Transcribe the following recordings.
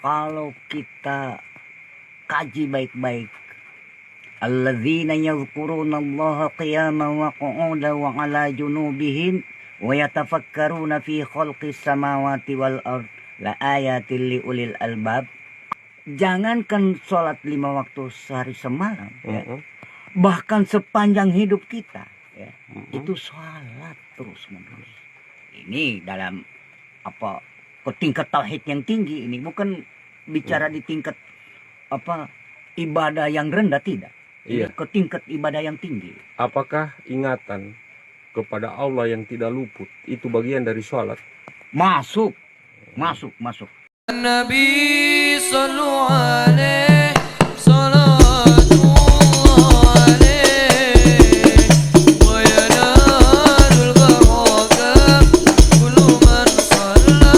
kalau kita kaji baik-baik, alladzina yadhkurunallaha qiyaman wa qu'udan wa 'ala junubihim wa yatafakkaruna fi khalqis samawati wal ard la ayatil liulil albab. Jangankan sholat 5 waktu sehari semalam, ya. Bahkan sepanjang hidup kita, ya, itu sholat terus menerus. Ini dalam apa, ke tingkat tauhid yang tinggi. Ini bukan bicara di tingkat apa ibadah yang rendah, tidak. Ini ke tingkat ibadah yang tinggi. Apakah ingatan kepada Allah yang tidak luput itu bagian dari sholat? Masuk. Nabi sallallahu alaihi salatullah alaihi wa yanalul baraka kullu man shalla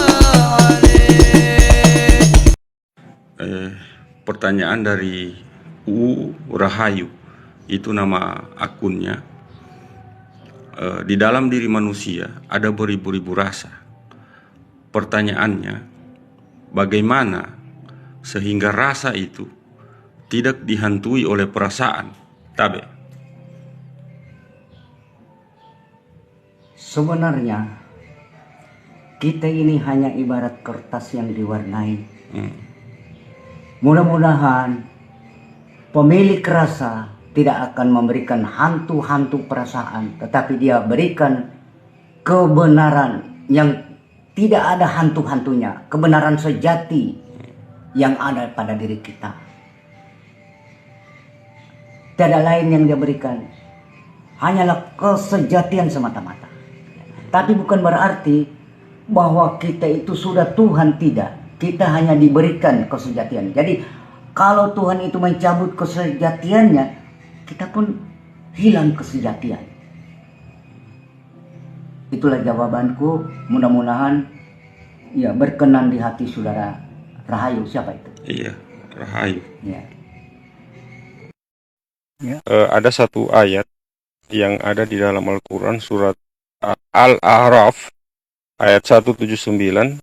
alaihi. Pertanyaan dari U Rahayu, itu nama akunnya. Di dalam diri manusia ada beribu-ribu rasa. Pertanyaannya, bagaimana sehingga rasa itu tidak dihantui oleh perasaan? Tabe. Sebenarnya kita ini hanya ibarat kertas yang diwarnai. Mudah-mudahan pemilik rasa tidak akan memberikan hantu-hantu perasaan, tetapi dia berikan kebenaran yang tidak ada hantu-hantunya, kebenaran sejati yang ada pada diri kita. Tiada lain yang dia berikan, hanyalah kesejatian semata-mata. Tapi bukan berarti bahwa kita itu sudah Tuhan, tidak. Kita hanya diberikan kesejatian. Jadi kalau Tuhan itu mencabut kesejatiannya, kita pun hilang kesejatian. Itulah jawabanku. Mudah-mudahan ya berkenan di hati saudara Rahayu. Siapa itu? Iya, Rahayu. Ya. Ada satu ayat yang ada di dalam Al-Quran, surat Al-A'raf ayat 179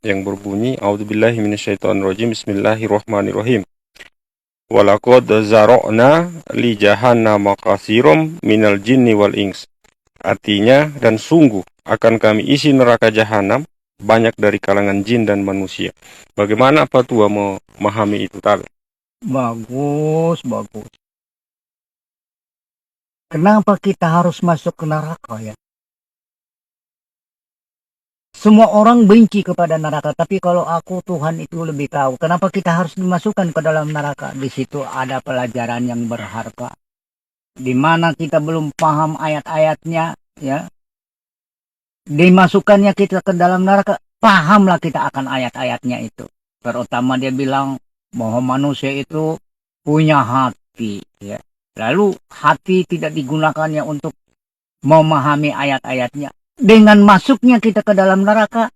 yang berbunyi, A'udzubillahi minasyaitonirrajim, Bismillahirrahmanirrahim. Walaqad zara'na li jahannama katsiran minal jinni wal ins. Artinya, dan sungguh akan kami isi neraka jahanam banyak dari kalangan jin dan manusia. Bagaimana Patua memahami itu, Tabe? Bagus. Kenapa kita harus masuk ke neraka, ya? Semua orang benci kepada neraka, tapi kalau aku, Tuhan itu lebih tahu. Kenapa kita harus dimasukkan ke dalam neraka? Di situ ada pelajaran yang berharga. Di mana kita belum paham ayat-ayatnya, ya. Dimasukkannya kita ke dalam neraka, pahamlah kita akan ayat-ayatnya itu. Terutama dia bilang bahwa manusia itu punya hati, ya. Lalu hati tidak digunakannya untuk memahami ayat-ayatnya. Dengan masuknya kita ke dalam neraka,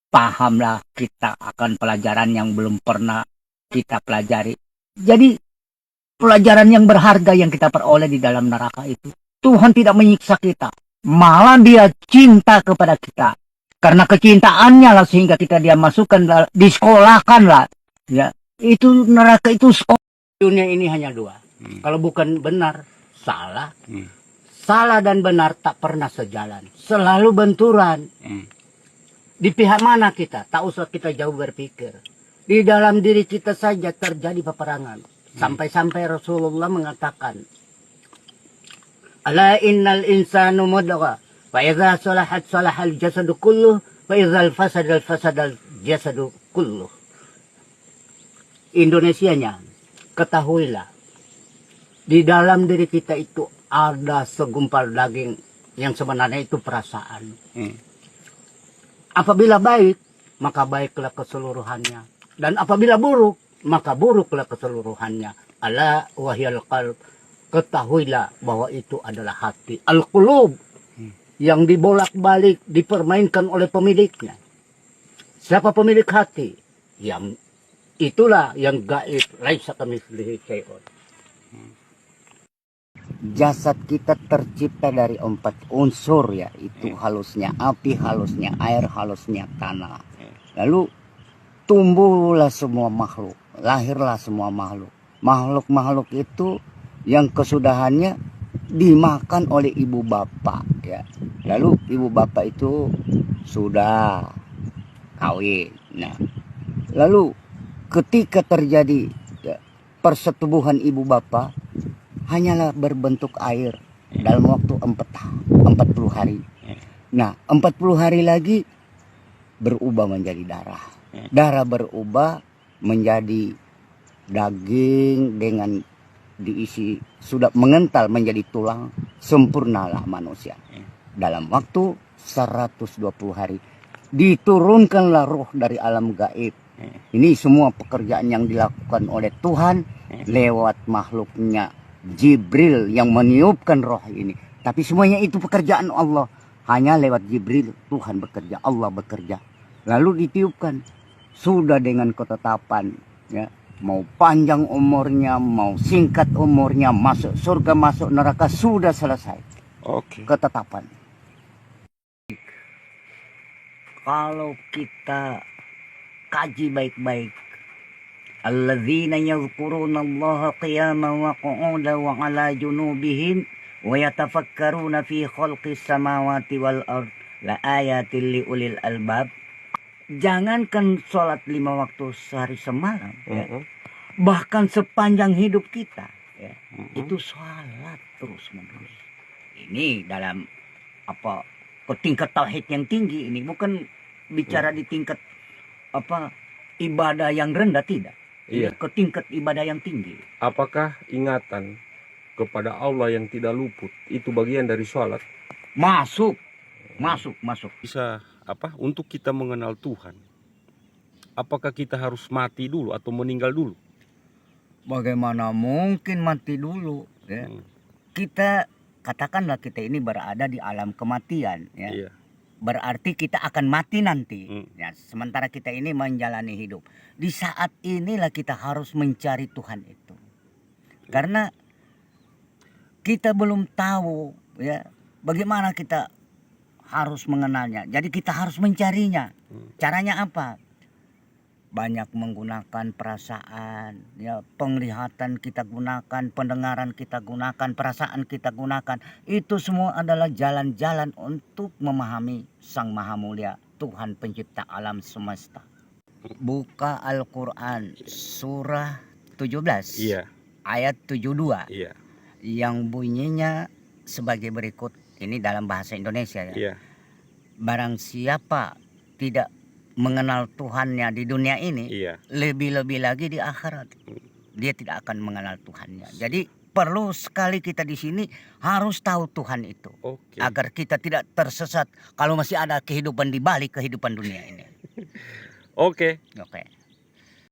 pahamlah kita akan pelajaran yang belum pernah kita pelajari. Jadi pelajaran yang berharga yang kita peroleh di dalam neraka itu. Tuhan tidak menyiksa kita, malah dia cinta kepada kita. Karena kecintaannya lah sehingga dia masukkan, disekolahkan lah. Ya, itu neraka itu sekolah. Dunia ini hanya dua. Kalau bukan benar, salah. Salah dan benar tak pernah sejalan, selalu benturan. Di pihak mana kita? Tak usah kita jauh berpikir. Di dalam diri kita saja terjadi peperangan. Sampai-sampai Rasulullah mengatakan, Ala innal insanu mudghah, fa idza salahat salahal jasadu kulluh, fa idza fasadal jasadu kulluh. Indonesianya, ketahuilah, di dalam diri kita itu ada segumpal daging yang sebenarnya itu perasaan. Apabila baik, maka baiklah keseluruhannya. Dan apabila buruk, maka buruklah keseluruhannya. Ala wahyal qalb. Ketahuilah bahwa itu adalah hati. Al-qulub. Yang dibolak-balik, dipermainkan oleh pemiliknya. Siapa pemilik hati? Yang itulah yang gaib. Laisa kamitslihi syai'un. Jasad kita tercipta dari 4 unsur, ya, itu halusnya api, halusnya air, halusnya tanah. Lalu tumbuhlah semua makhluk, lahirlah semua makhluk. Makhluk-makhluk itu yang kesudahannya dimakan oleh ibu bapak ya. Lalu ibu bapak itu sudah kawin. Nah, lalu ketika terjadi ya, persetubuhan ibu bapak hanyalah berbentuk air dalam waktu 40 hari. Nah, 40 hari lagi berubah menjadi darah. Darah berubah menjadi daging dengan diisi sudah mengental menjadi tulang, sempurnalah manusia. Dalam waktu 120 hari diturunkanlah roh dari alam gaib. Ini semua pekerjaan yang dilakukan oleh Tuhan lewat makhluknya Jibril yang meniupkan roh ini. Tapi semuanya itu pekerjaan Allah. Hanya lewat Jibril Tuhan bekerja, Allah bekerja. Lalu ditiupkan. Sudah dengan ketetapan ya. Mau panjang umurnya, mau singkat umurnya, masuk surga, masuk neraka, sudah selesai. Oke. Ketetapan. Kalau kita kaji baik-baik, alladzina yadhkuruna Allaha qiyaman wa qu'udan wa 'ala junubihim wa yatafakkaruna fi khalqis samawati wal ard la ayatil liulil albab. Jangankan sholat 5 waktu sehari semalam, ya. Bahkan sepanjang hidup kita, ya, itu sholat terus menerus. Ini dalam apa ke tingkat tauhid yang tinggi, ini bukan bicara di tingkat apa ibadah yang rendah, tidak. Ini Iya. ke tingkat ibadah yang tinggi. Apakah ingatan kepada Allah yang tidak luput itu bagian dari sholat? Masuk. Bisa untuk kita mengenal Tuhan? Apakah kita harus mati dulu atau meninggal dulu? Bagaimana mungkin mati dulu, ya. Kita katakanlah kita ini berada di alam kematian, ya. Iya. Berarti kita akan mati nanti. Ya, sementara kita ini menjalani hidup. Di saat inilah kita harus mencari Tuhan itu. Karena kita belum tahu ya bagaimana kita harus mengenalnya. Jadi kita harus mencarinya. Caranya apa? Banyak menggunakan perasaan, ya, penglihatan kita gunakan, pendengaran kita gunakan, perasaan kita gunakan. Itu semua adalah jalan-jalan untuk memahami Sang Maha Mulia, Tuhan pencipta alam semesta. Buka Al-Quran surah 17 Iya. ayat 72 Iya. yang bunyinya sebagai berikut. Ini dalam bahasa Indonesia ya. Iya. Barang siapa tidak mengenal Tuhannya di dunia ini, Iya. lebih-lebih lagi di akhirat dia tidak akan mengenal Tuhannya. Jadi perlu sekali kita di sini harus tahu Tuhan itu, Oke. agar kita tidak tersesat kalau masih ada kehidupan di balik kehidupan dunia ini. Oke. Oke.